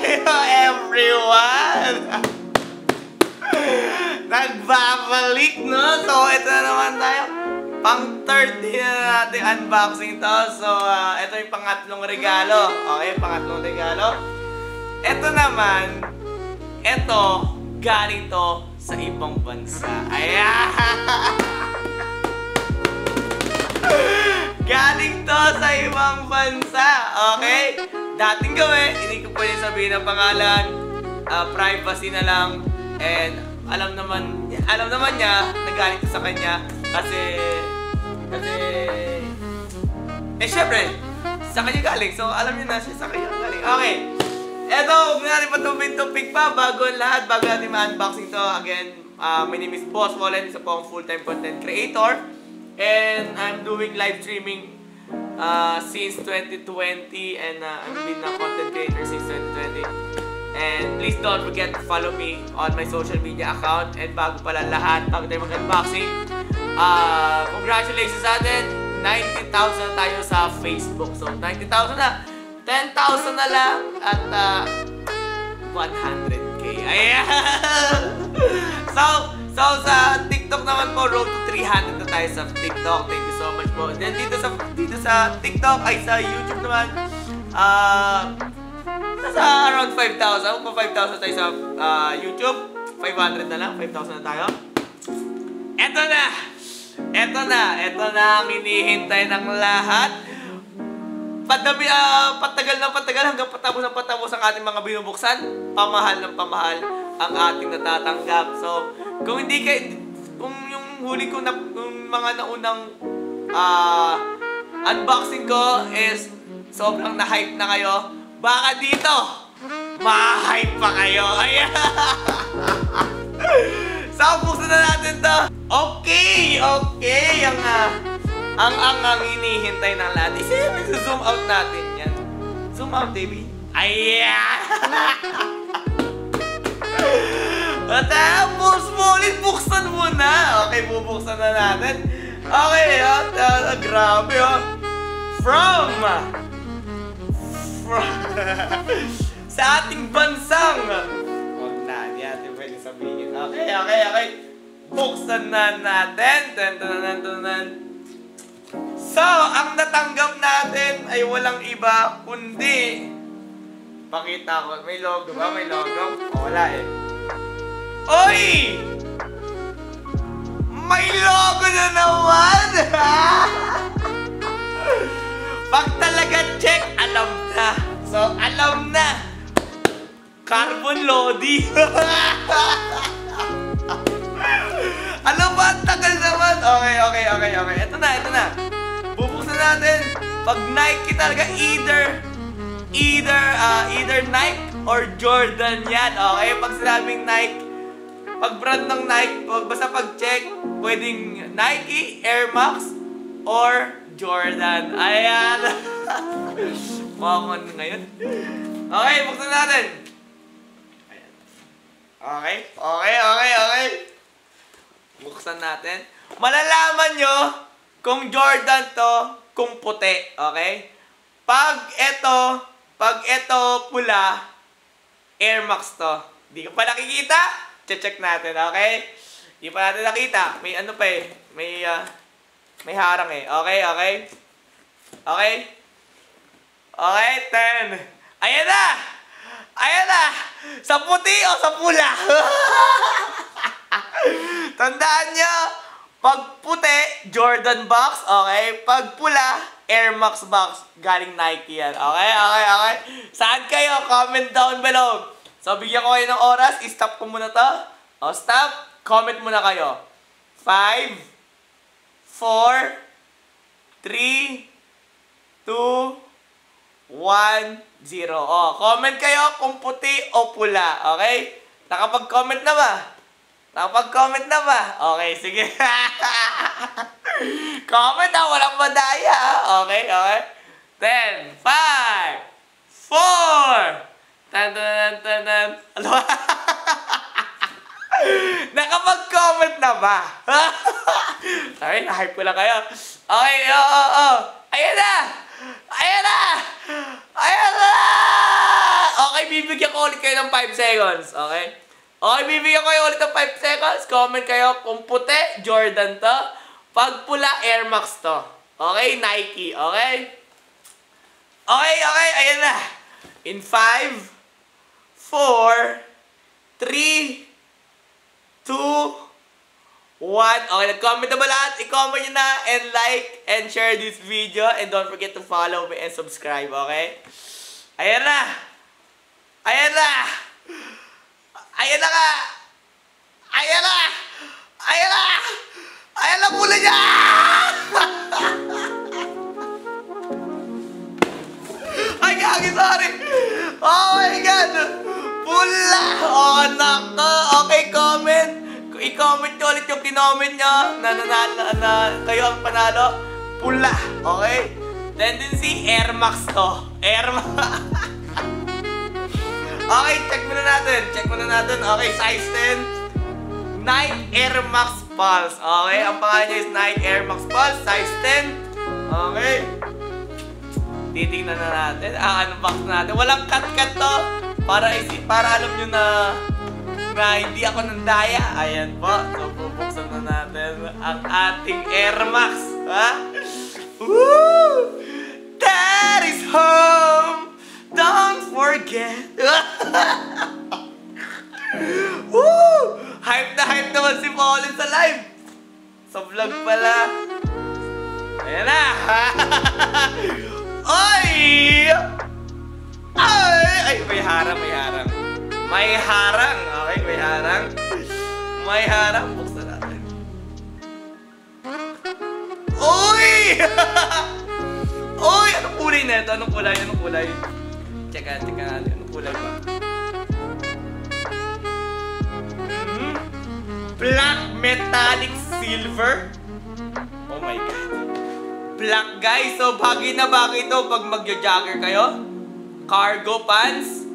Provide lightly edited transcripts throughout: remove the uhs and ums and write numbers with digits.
kayo, everyone! Nagbabalik, no? So, ito na naman tayo. Pang third day na natin unboxing to. So, ito yung pangatlong regalo. Okay, pangatlong regalo. Ito naman, ito, galing to sa ibang bansa. Ayan! Galing to sa ibang bansa. Okay? Dating gawin, hindi ko pwede sabihin ang pangalan. Privacy na lang. And alam naman niya na galing to sa kanya. Kasi syempre, sa kanya galing. So, alam niyo na siya sa kanya galing. Okay. Eto, huwag na natin patupin-tupig pa. Bago natin ma-unboxing to. Again, my name is Boss Wallen. Isa po akong full-time content creator. And I'm doing live streaming since 2020. And I've been a content creator since 2020. And please don't forget to follow me on my social media account. And bago pala lahat, bago tayo mag-unboxing, congratulations sa atin. 90,000 tayo sa Facebook. So, 90,000 na. 10,000 na lang at 100K. Ayan! So, sa TikTok naman po, road to 300 na tayo sa TikTok. Thank you so much po. Then, dito sa TikTok, ay sa YouTube naman, nasa around 5,000. Kung 5,000 tayo sa YouTube, 500 na lang. 5,000 na tayo. Eto na ang hinihintay ng lahat. Patagal hanggang patapos ang ating mga binubuksan. Pamahal ng pamahal ang ating natatanggap. So, kung yung huli ko na yung mga naunang unboxing ko is sobrang na-hype na kayo, baka dito ma-hype pa kayo. Ayan. So, buksan na natin to. Okay. Ang hinihintay ng lahat. Zoom out natin yan. Zoom out, baby. Ayan! Tapos, ulit buksan mo na. Okay, bubuksan na natin. Okay, grabe, From sa ating bansang. Huwag na, hindi natin pwede sabihin. Okay. Buksan na natin. So, ang natanggap natin ay walang iba kundi, pakita ko, may logo ba? May logo? O, wala eh. Oy! May logo na naman! Pag talaga check, alam na. So, alam na. Carbon Lodi. Alam ba? Ang tagal naman. Okay. Ito na. Bubuksan natin. Pag Nike talaga, either Nike or Jordan yan. Okay? Pag sinabing Nike, pag brand ng Nike, basta pag check, pwedeng Nike, Air Max, or Jordan. Ayan. Mukha ko ngayon. Okay, buksan natin. Ayan. Okay. Buksan natin. Malalaman nyo kung Jordan to, kung puti. Okay? Pag ito pula, Air Max to. Di ko pa nakikita? Check natin, okay? Di pa natin nakita. May ano pa eh. May harang eh. Okay. 10. Ayan na! Sa puti o sa pula? Tandaan nyo, pag puti, Jordan box, okay? Pag pula, Air Max box, galing Nike yan, okay? Saan kayo? Comment down below. So, bigyan ko kayo ng oras, i-stop ko muna to. O, stop, comment muna kayo. 5, 4, 3, 2, 1, 0. O, comment kayo kung puti o pula, okay? Nakapag-comment na ba? Okay, sige. Comment na, walang madaya. Okay. 10, 5, 4. Ano ba? Nakapag-comment na ba? Sorry, na-hype ko lang kayo. Okay, Ayan na! Okay, bibigyan ko ulit kayo ng 5 seconds. Okay? Okay, bibigyan ko kayo ulit ng 5 seconds. Comment kayo kung puti, Jordan to. Pag pula, Air Max to. Okay, Nike. Okay? Okay, ayan na. In 5, 4, 3, 2, 1. Okay, nag-comment na ba lahat? I-comment nyo na and like and share this video. And don't forget to follow me and subscribe, okay? Ayan na! Ayan na! Ayan na ka! Ayan na! Ayan na! Ayan na pula niya! Ay, gagi, sorry! Oh my God! Pula! Oh, nako! Okay, comment! I-comment nyo ulit yung kinoment nyo na kayo ang panalo. Pula. Okay? Tendency, Air Max to. Air Max. Okay, check muna natin. Okay, size 10. Nike Air Max Pulse. Okay, ang pangalan niya is Nike Air Max Pulse. Size 10. Okay. Titingnan na natin. Unbox natin. Walang cut-cut to. Para alam nyo na hindi ako nandaya. Ayan po. So, bubuksan na natin ang ating Air Max. Ha? Woo! That is home! Don't forget! Woo! Hype naman si Pauline sa live. Sa vlog pala. Ayan na! Oy! Ay! May harang. May harang. Okay, may harang. May harang. Buksan natin. Uy! Uy! Anong kulay na ito? Anong kulay? Check natin. Anong kulay ba? Black metallic silver. Oh my God. Black, guys. So, bagay na bagay ito pag magja-jogger kayo. Cargo pants.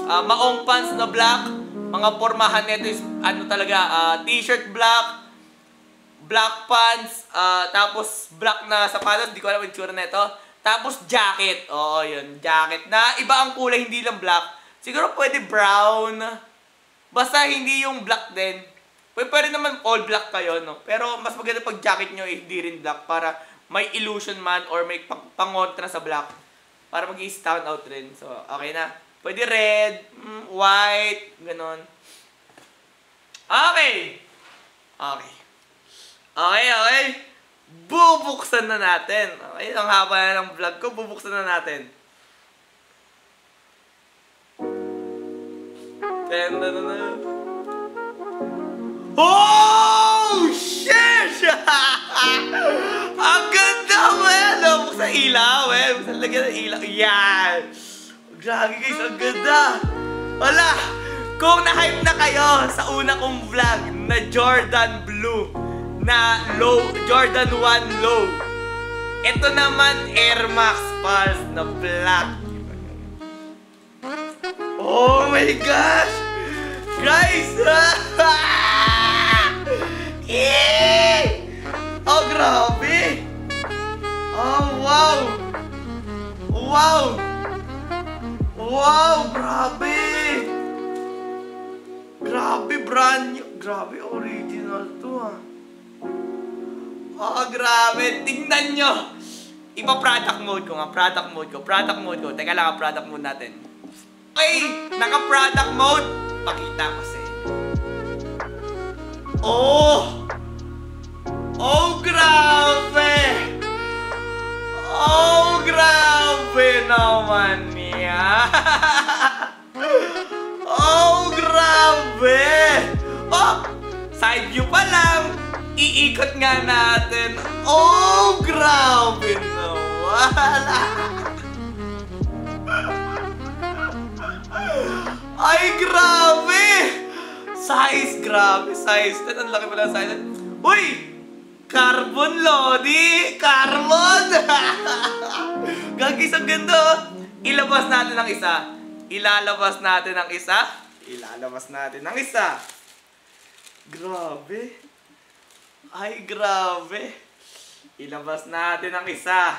Maong pants na black. Mga pormahan nito is t-shirt black, black pants, tapos black na sapatos, di ko alam yung tsura nito. Tapos jacket. Oo, yun, jacket na iba ang kulay, hindi lang black. Siguro pwede brown. Basta hindi yung black din. Pwede naman all black kayo, no? Pero mas maganda pag jacket nyo hindi rin black para may illusion man or may pangontra sa black. Para mag-i-stand out rin. So, okay na. Pwede red, white, ganon. Okay. Bubuksan na natin. Okay, ang haba na ng vlog ko. Bubuksan na natin. Oh! Shit! Ang ganda, man! Buksan ilaw, Buksan lagyan ng ilaw. Yan! Grabe, guys. Ang ganda! Wala! Kung na-hype na kayo sa una kong vlog na Jordan Blue na low, Jordan 1 low. Ito naman Air Max Pulse na black. Oh my gosh! Guys! Oh, grabe! Oh, wow! Wow! Wow! Grabe! Grabe, brand new. Grabe, original to, Oh, grabe. Tingnan nyo. Iba product mode ko nga. Product mode ko. Teka lang, product mode natin. Okay, naka-product mode. Pakita ko sa inyo. Oh! Oh, grabe! Oh, grabe naman niya! Oh, grabe! Oh! Side view pa lang! Iikot nga natin. Oh, grabe naman! Ay, grabe! Size, grabe. Size. Ang laki pala ng size. Uy! Carbon, Lodi! Carbon! Gagis, ang ganda. Ilabas natin ang isa. Ilalabas natin ang isa. Grabe. Ay, grabe. Ilabas natin ang isa.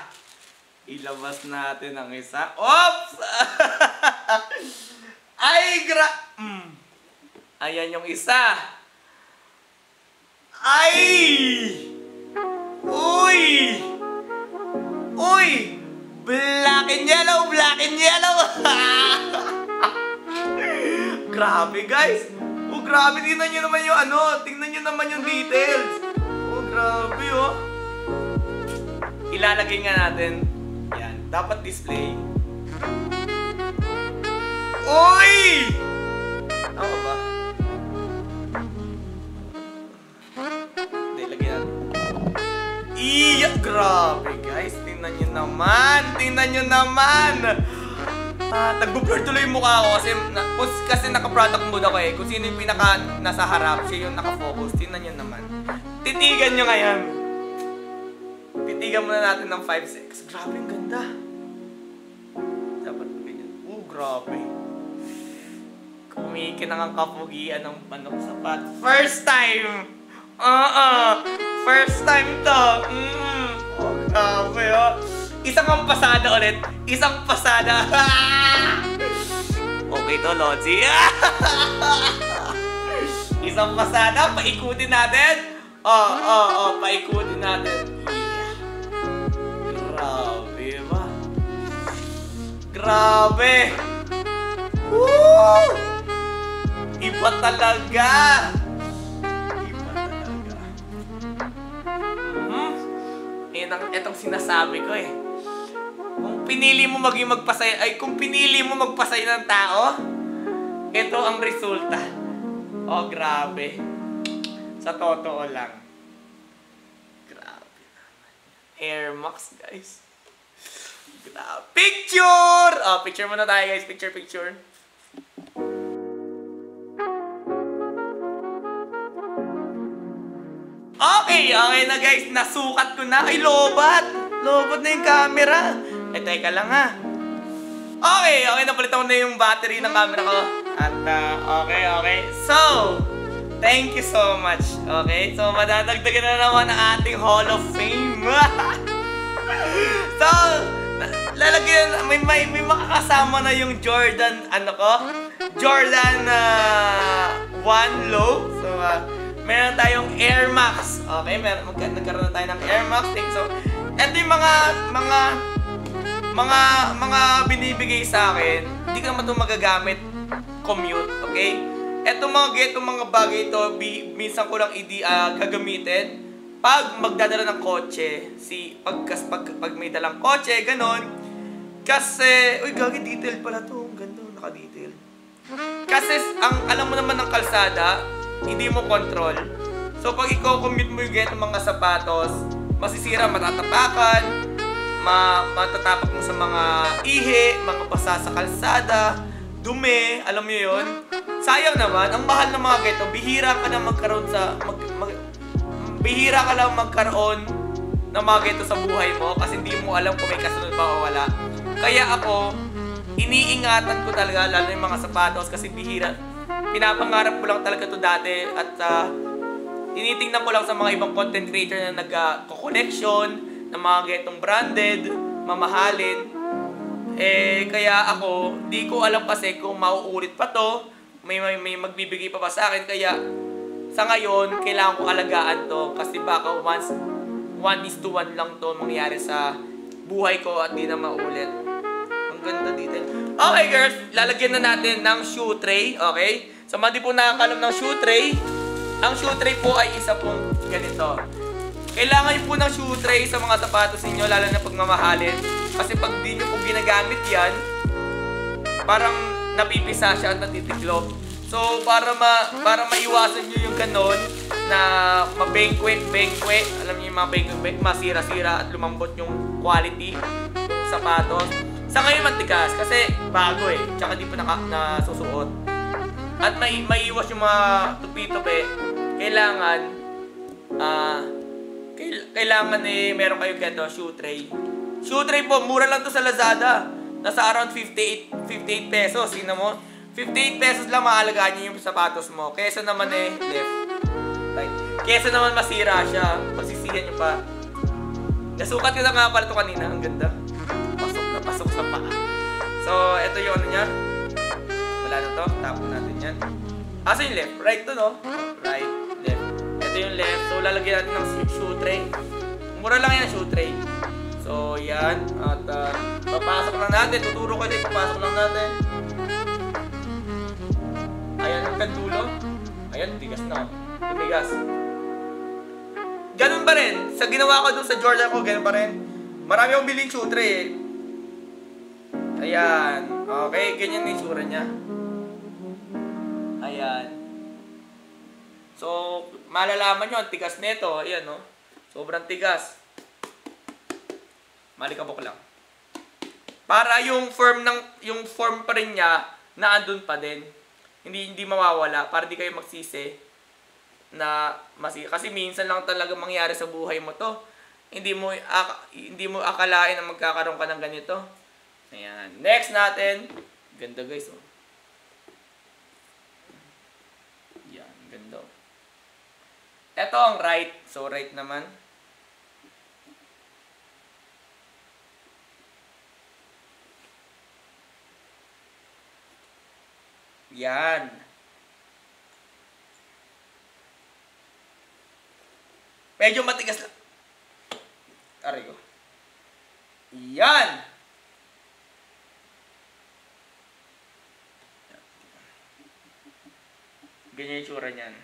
Ilabas natin ang isa. Oops! Ay, ayan yung isa. Ay! Uy! Uy! Black and yellow! Black and yellow! Grabe, guys! Oh, grabe. Tingnan nyo naman yung ano. Tingnan nyo naman yung details. Oh, grabe, oh. Ilalagay nga natin. Yan. Dapat display. Uy! Tama ba? Hindi, lagyan natin. Iya! Grabe, guys. Tingnan nyo naman. Tingnan nyo naman. Nagbo-blur tuloy yung mukha ko kasi naka-product mode ako eh. Kung sino yung pinaka nasa harap, siya yung naka-focus. Tingnan nyo naman. Titigan nyo ngayon. Titigan muna natin ng 5-6. Grabe, ang ganda. Dapat ganyan. Oh, grabe. Kumikinang ang kapugian ng panok sapat. First time! First time to! Oh, grabe, oh. Isang pasada ulit. Isang pasada. Okay to, Lodzi. Isang pasada. Paikutin natin. Paikutin natin. Yeah. Grabe ba? Grabe. Woo! Iba talaga. Iba talaga. Itong sinasabi ko eh. Kung pinili mo magpasaya ng tao, ito ang resulta. Oh, grabe. Sa totoo lang. Grabe naman. Air Max, guys. Grabe. Picture! Oh, picture muna tayo, guys. Picture. Okay na, guys. Nasukat ko na. Ay, lobat na yung camera. Teka lang ha. Okay, napalitan ko na yung battery ng camera ko. At, okay. So, thank you so much. Okay, so madadagdagan na naman ang ating Hall of Fame. So, lalagyan, may makakasama na yung Jordan, Jordan 1 low. So, meron tayong Air Max. Okay, nagkaroon na tayo ng Air Max. So, ito yung mga binibigay sa akin. Hindi ko naman ito magagamit commute, okay? Itong mga bagay ito, minsan ko lang gagamitin pag magdadala ng kotse. Pag may dalang kotse, ganon. Kasi, uy, gagi, detailed pala ito. Ang ganda, naka-detail. Kasi, alam mo naman ng kalsada, hindi mo control. So, pag ikaw commute mo yung ganitong mga sapatos, masisira, matatapakan, matatapak mo sa mga ihi, mga basa sa kalsada, dumi, alam mo yun? Sayang naman, ang mahal ng mga ganito, bihira ka lang magkaroon ng mga ganito sa buhay mo kasi hindi mo alam kung may kasunod ba o wala. Kaya ako, iniingatan ko talaga, lalo yung mga sapatos kasi bihira. Pinapangarap ko lang talaga ito dati at tinitingnan ko lang sa mga ibang content creator na nagko-collection ng mga ganitong branded, mamahalin. Kaya ako, di ko alam kasi kung mauulit pa to, may magbibigay pa sa akin. Kaya sa ngayon, kailangan ko alagaan to kasi baka 1:1 lang to mangyari sa buhay ko at di na maulit. Ang ganda dito. Okay, girls, lalagyan na natin ng shoe tray, okay? So, mga di po nakakalam ng shoe tray. Ang shoe tray po ay isa pong ganito. Kailangan po ng shoe tray sa mga sapatos ninyo, lalo na pag mamahalin. Kasi pag di nyo po ginagamit yan, parang napipisa siya at natitiklop. So, para maiwasan nyo yung ganon na mabengkwet, alam niyo yung mga bengkwet, masira-sira at lumambot yung quality ng sapatos. Sa ngayon matigas kasi bago eh, tsaka di pa nasusuot. At maiiwas yung mga tupi-tupi, kailangan meron kayong ganito, shoe tray. Shoe tray po, mura lang to sa Lazada. Nasa around 58 pesos. Tingnan mo, 58 pesos lang maalagaan nyo yung sapatos mo. Kesa naman left. Right. Kesa naman masira siya, pagsisihan nyo pa. Nasukat ko na nga pala ito kanina, ang ganda. ito yung ano niya. Wala na to. Tapon natin yan. Asa yung left? Right to, no? Right, left. Ito yung left. So, lalagyan natin ng shoe tray. Mura lang yan, shoe tray. So, yan. At papasok lang natin. Tuturo ko din. Papasok lang natin. Ayan, hanggang dulo. Ayan, tigas na. Tumigas. Ganun pa rin. Sa ginawa ko doon sa Jordan ko, ganun pa rin. Marami akong biling shoe tray eh. Ayan. Okay, ganyan yung itsura niya. Ayan. So, malalaman nyo, ang tigas nito. Ayan, no? Sobrang tigas. Malikabok lang. Para yung form pa rin niya, na andun pa din. Hindi mawawala. Para di kayo magsisi. Kasi minsan lang talaga mangyari sa buhay mo to. Hindi mo akalain na magkakaroon ka ng ganito. Ayan. Next natin. Ganda guys, oh. Yan, ganda. Ito ang right. So, right naman. Yan. Medyo matigas lang. Aray ko. Yan. Ganyan yung tsura niyan.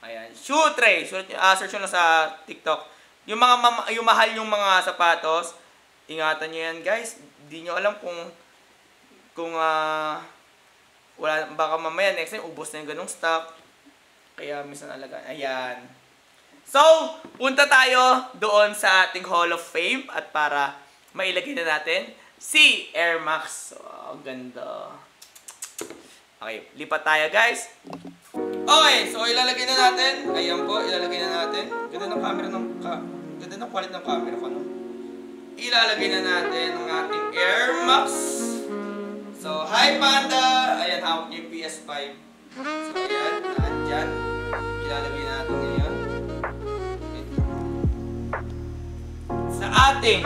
Ayan. Shoe tray. Search nyo lang sa TikTok. Yung mahal yung mga sapatos, ingatan nyo yan guys. Hindi nyo alam kung wala, baka mamaya next time ubos na yung ganong stock. Kaya minsan alagaan. Ayan. So, punta tayo doon sa ating Hall of Fame at para mailagay na natin si Air Max. So, ganda. Okay, lipat tayo guys. Okay, so ilalagay na natin. Ayan po, ilalagay na natin. Ganda ng camera ganda ng quality ng camera ko, no? Ilalagay na natin ang ating Air Max. So, hi Panda! Ayan, hawak niyo yung PS5. So, ayan, nandyan. Ilalagay natin ngayon. Sa ating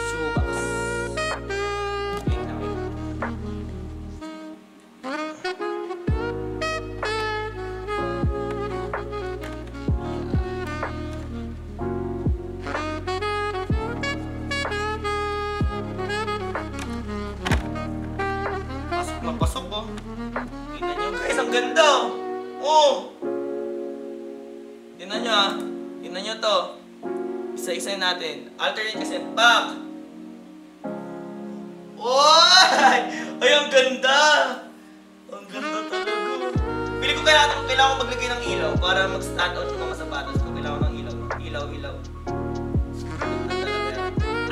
shoebox. Wait na. Pasok na pasok, oh. Tingnan nyo guys, ang ganda! Oh! Tingnan nyo, ah. Tingnan nyo to. Isa-isa natin. Alternate kasi back. Oy! Ay, ang ganda! Ang ganda talaga. Pili ko kailangan ko maglagay ng ilaw para mag-stand out yung mga sapatos ko. Kailangan ng ilaw. Ilaw.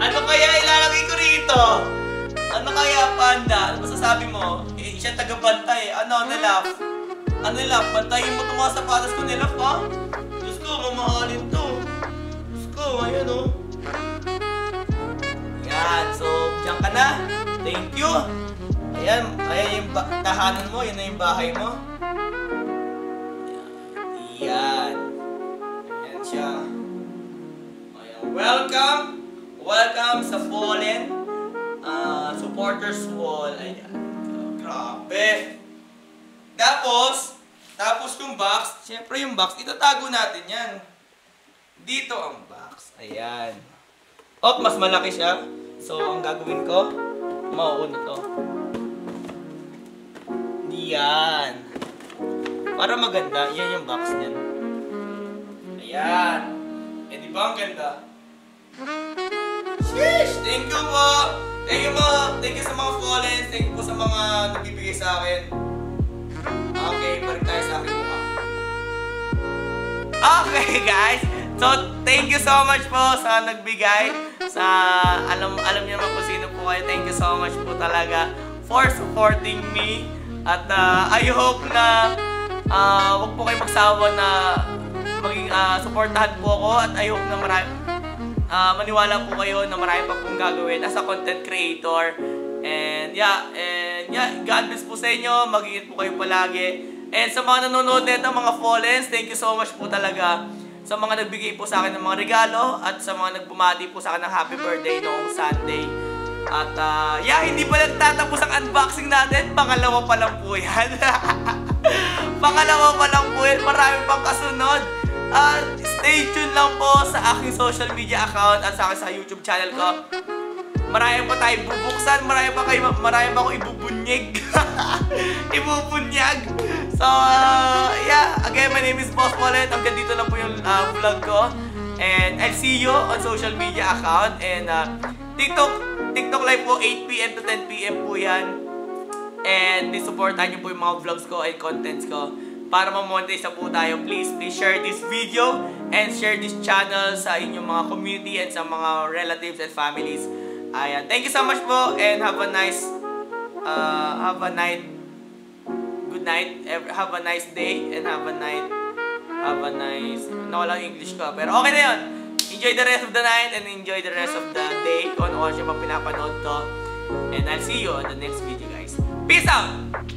Ano kaya ilalagay ko rito? Ano kaya, Panda? Ano masasabi mo? Eh, siya taga-bantay. Ano, nilap? Ano nilap? Bantayin mo itong mga sapatos ko nilap, ha? Diyos ko, mamahalin to. Ayan o. Ayan. So, diyan ka na. Thank you. Ayan. Ayan yung tahanan mo. Yan na yung bahay mo. Ayan. Ayan siya. Ayan. Welcome. Welcome sa Fallen Supporters Wall. Ayan. Grabe. Tapos yung box. Siyempre yung box. Itatago natin yan. Dito ang box. Ayan. Mas malaki siya. So, ang gagawin ko, mauuna to. Yan. Para maganda, yan yung box niyan. Ayan. Eh, di ba ang ganda? Sheesh! Thank you po! Thank you sa mga Fallens. Thank you po sa mga nagbibigay sa akin. Okay, balik tayo sa akin mukha. Okay, guys. So, thank you so much po sa nagbigay. Alam niyo naman kung sino po kayo. Thank you so much po talaga for supporting me. At I hope na wag po kayo magsawa na maging supportahan po ako. At I hope na maniwala po kayo na marami pa pong gagawin as a content creator. And yeah, God bless po sa inyo. Mag-iingat po kayo palagi. And sa mga nanonood nito, mga Fallens, thank you so much po talaga. Sa mga nagbigay po sa akin ng mga regalo at sa mga nagbumati po sa akin ng happy birthday noong Sunday. At yeah, hindi pa nagtatapos ang unboxing natin. Pangalawa pa lang po yan. Pangalawa pa lang po yan. Marami pang kasunod. Stay tuned lang po sa aking social media account at sa akin sa YouTube channel ko. Marami pa tayong bubuksan, marami pa akong ibubunyeg. Ibubunyag. So, yeah. Again, my name is Boss Wallet. Hanggang dito lang po yung vlog ko. And I'll see you on social media account. And TikTok live po, 8 PM to 10 PM po yan. And please supportan nyo po yung mga vlogs ko and contents ko. Para ma-monetize na po tayo, please share this video and share this channel sa inyong mga community and sa mga relatives and families. Ayan. Thank you so much po and have a nice good night, have a nice day and have a nice, nawala yung English ko, pero okay na yun. Enjoy the rest of the night and enjoy the rest of the day kung ano siya pa pinapanood to. And I'll see you on the next video, guys. Peace out!